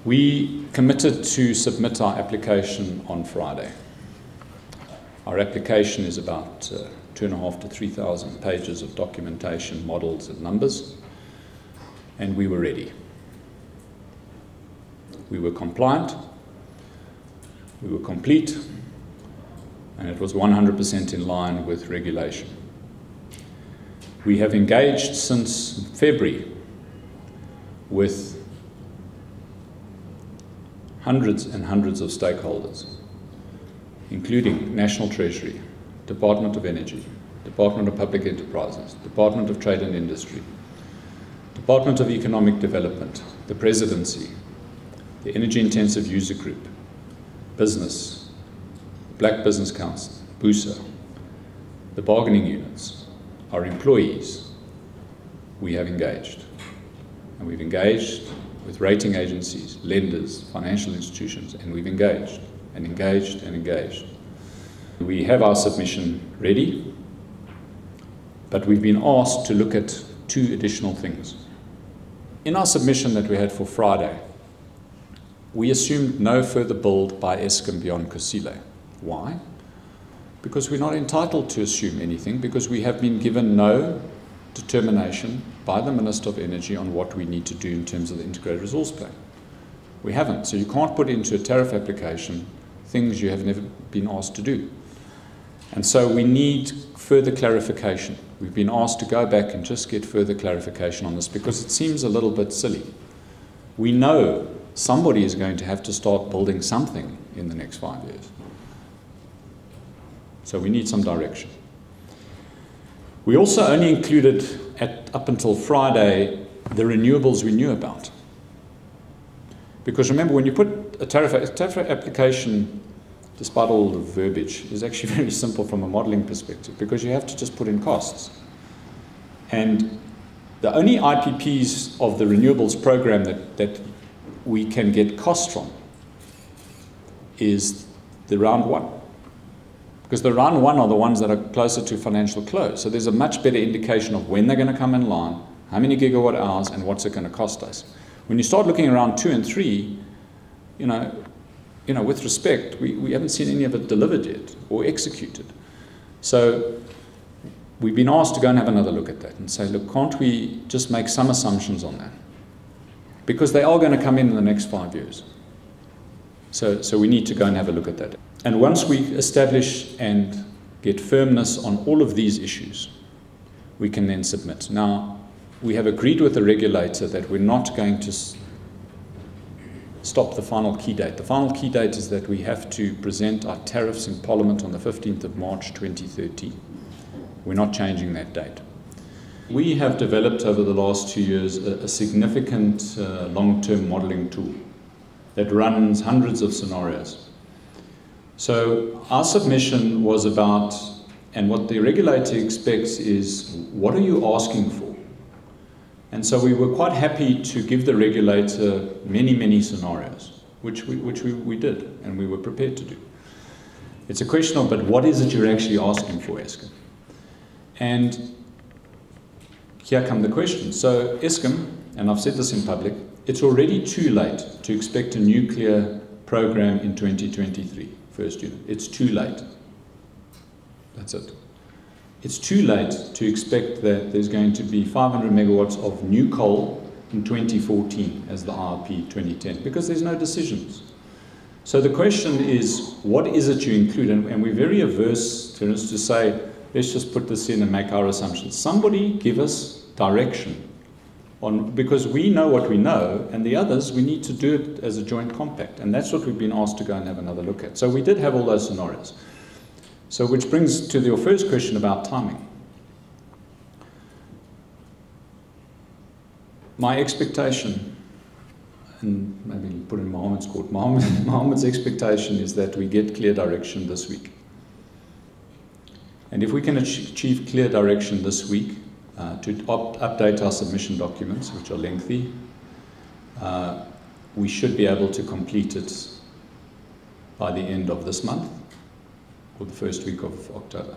We committed to submit our application on Friday. Our application is about 2,500 to 3,000 pages of documentation, models and numbers, and we were ready. We were compliant, we were complete, and it was 100% in line with regulation. We have engaged since February with hundreds and hundreds of stakeholders, including National Treasury, Department of Energy, Department of Public Enterprises, Department of Trade and Industry, Department of Economic Development, the Presidency, the Energy Intensive User Group, business, Black Business Council, BUSA, the bargaining units, our employees. We have engaged. And we've engaged with rating agencies, lenders, financial institutions, and we've engaged and engaged and engaged. We have our submission ready, but we've been asked to look at 2 additional things. In our submission that we had for Friday, we assumed no further build by Eskom beyond Kusile. Why? Because we're not entitled to assume anything, because we have been given no determination by the Minister of Energy on what we need to do in terms of the integrated resource plan. We haven't, so you can't put into a tariff application things you have never been asked to do. And so we need further clarification. We've been asked to go back and just get further clarification on this because it seems a little bit silly. We know somebody is going to have to start building something in the next 5 years. So we need some direction. We also only included, up until Friday, the renewables we knew about. Because remember, when you put a tariff application, despite all the verbiage, is actually very simple from a modeling perspective, because you have to just put in costs. And the only IPPs of the renewables program that we can get costs from is the round 1. Because the round 1 are the ones that are closer to financial close. So there's a much better indication of when they're going to come in line, how many gigawatt hours, and what's it going to cost us. When you start looking around 2 and 3, with respect, we haven't seen any of it delivered yet or executed. So we've been asked to go and have another look at that and say, look, can't we just make some assumptions on that? Because they are going to come in the next 5 years. So we need to go and have a look at that. And once we establish and get firmness on all of these issues, we can then submit. Now, we have agreed with the regulator that we're not going to stop the final key date. The final key date is that we have to present our tariffs in Parliament on the 15th of March 2013. We're not changing that date. We have developed over the last 2 years a significant long-term modelling tool that runs hundreds of scenarios. So our submission was about, and what the regulator expects is, what are you asking for? And so we were quite happy to give the regulator many, many scenarios, which we did, and we were prepared to do. It's a question of, but what is it you're actually asking for, Eskom? And here come the questions. So Eskom, and I've said this in public, it's already too late to expect a nuclear program in 2023. First unit. It's too late. That's it. It's too late to expect that there's going to be 500 megawatts of new coal in 2014 as the IRP 2010, because there's no decisions. So the question is, what is it you include? And we're very averse, Terence, to say, let's just put this in and make our assumptions. Somebody give us direction because we know what we know, and the others, we need to do it as a joint compact. And that's what we've been asked to go and have another look at. So we did have all those scenarios. So which brings to your first question about timing. My expectation, and maybe put in Mohammed's court, Mohammed's expectation is that we get clear direction this week. And if we can achieve clear direction this week, to update our submission documents, which are lengthy, we should be able to complete it by the end of this month or the first week of October.